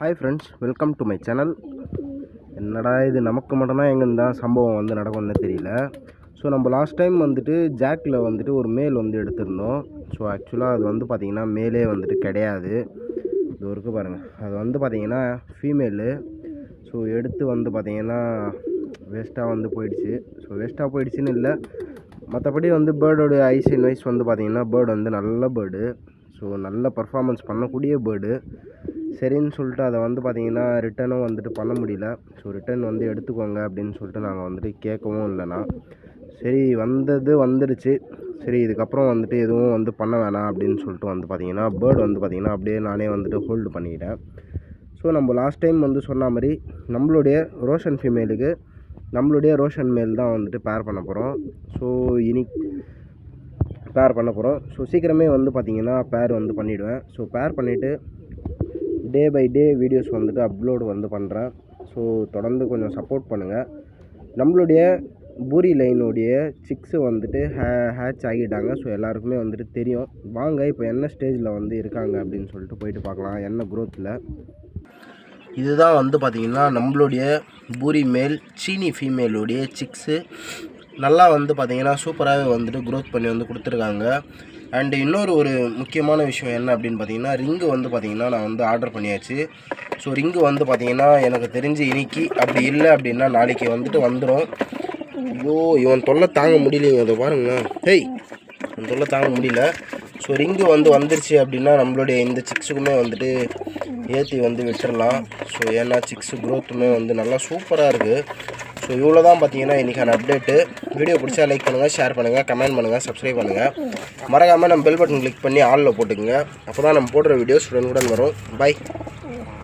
Hi friends, welcome to my channel. என்னடா இது நமக்கு மட்டும்தான் எங்கே இருந்தால் சம்பவம் வந்து நடக்கும்னு தெரியல. ஸோ நம்ம லாஸ்ட் டைம் வந்துட்டு ஜாக்கில் வந்துட்டு ஒரு மேல் வந்து எடுத்திருந்தோம். ஸோ ஆக்சுவலாக அது வந்து பார்த்திங்கன்னா மேலே வந்துட்டு கிடையாது. இது இருக்குது பாருங்கள், அது வந்து பார்த்திங்கன்னா ஃபீமேலு. ஸோ எடுத்து வந்து பார்த்திங்கன்னா வேஸ்ட்டாக வந்து போயிடுச்சு. ஸோ வேஸ்ட்டாக போயிடுச்சுன்னு இல்லை, மற்றபடி வந்து பேர்டோடைய ஐஸ் அண்ட் வைஸ் வந்து பார்த்திங்கன்னா பேர்டு வந்து நல்ல பேர்டு. ஸோ நல்ல பர்ஃபார்மன்ஸ் பண்ணக்கூடிய பேர்டு. சரின்னு சொல்லிட்டு அதை வந்து பார்த்திங்கன்னா ரிட்டனும் வந்துட்டு பண்ண முடியல. ஸோ ரிட்டன் வந்து எடுத்துக்கோங்க அப்படின்னு சொல்லிட்டு நாங்கள் வந்துட்டு கேட்கவும் இல்லைண்ணா. சரி வந்துடுச்சு, சரி இதுக்கப்புறம் வந்துட்டு எதுவும் வந்து பண்ண வேணாம் அப்படின்னு சொல்லிட்டு வந்து பார்த்திங்கன்னா பேர்டு வந்து பார்த்திங்கன்னா அப்படியே நானே வந்துட்டு ஹோல்டு பண்ணிக்கிட்டேன். ஸோ நம்ம லாஸ்ட் டைம் வந்து சொன்ன மாதிரி நம்மளுடைய ரோஷன் ஃபீமேலுக்கு நம்மளுடைய ரோஷன் மேல் தான் வந்துட்டு பேர் பண்ண போகிறோம். ஸோ பேர் பண்ண போகிறோம். ஸோ சீக்கிரமே வந்து பார்த்திங்கன்னா பேர் வந்து பண்ணிவிடுவேன். ஸோ பேர் பண்ணிவிட்டு டே பை டே வீடியோஸ் வந்துட்டு அப்லோடு வந்து பண்ணுறேன். ஸோ தொடர்ந்து கொஞ்சம் சப்போர்ட் பண்ணுங்கள். நம்மளுடைய பூரி லைனுடைய சிக்ஸு வந்துட்டு ஹேட்ச் ஆகிட்டாங்க. ஸோ எல்லாருக்குமே வந்துட்டு தெரியும். வாங்க இப்போ என்ன ஸ்டேஜில் வந்து இருக்காங்க அப்படின்னு சொல்லிட்டு போயிட்டு பார்க்கலாம், என்ன க்ரோத்தில். இதுதான் வந்து பார்த்திங்கன்னா நம்மளுடைய பூரி மேல் சீனி ஃபீமேலுடைய சிக்ஸு. நல்லா வந்து பார்த்திங்கன்னா சூப்பராகவே வந்துட்டு க்ரோத் பண்ணி வந்து கொடுத்துருக்காங்க. அண்டு இன்னொரு முக்கியமான விஷயம் என்ன அப்படின்னு பார்த்தீங்கன்னா, ரிங்கு வந்து பார்த்திங்கன்னா நான் வந்து ஆர்டர் பண்ணியாச்சு. ஸோ ரிங்கு வந்து பார்த்திங்கன்னா எனக்கு தெரிஞ்சு இன்றைக்கி, அப்படி இல்லை அப்படின்னா நாளைக்கு வந்துட்டு வந்துடும். ஐயோ இவன் தொல்லை தாங்க முடியலைங்க, அதை பாருங்களேன். இவன் தொல்லை தாங்க முடியல. ஸோ ரிங்கு வந்து வந்துருச்சு அப்படின்னா நம்மளுடைய இந்த சிக்ஸுக்குமே வந்துட்டு ஏற்றி வந்து விட்டுடலாம். ஸோ ஏன்னா சிக்ஸு க்ரோத்துமே வந்து நல்லா சூப்பராக இருக்குது. ஸோ இவ்வளோ தான் பார்த்தீங்கன்னா இன்றைக்கான அப்டேட்டு. வீடியோ பிடிச்சா லைக் பண்ணுங்கள், ஷேர் பண்ணுங்கள், கமெண்ட் பண்ணுங்கள், சப்ஸ்கிரைப் பண்ணுங்கள். மறக்காமல் நம்ம பெல் பட்டன் கிளிக் பண்ணி ஆலில் போட்டுக்கோங்க. அப்போ தான் நம்ம போடுற வீடியோஸ் உடனுக்குடன் வரும். பை.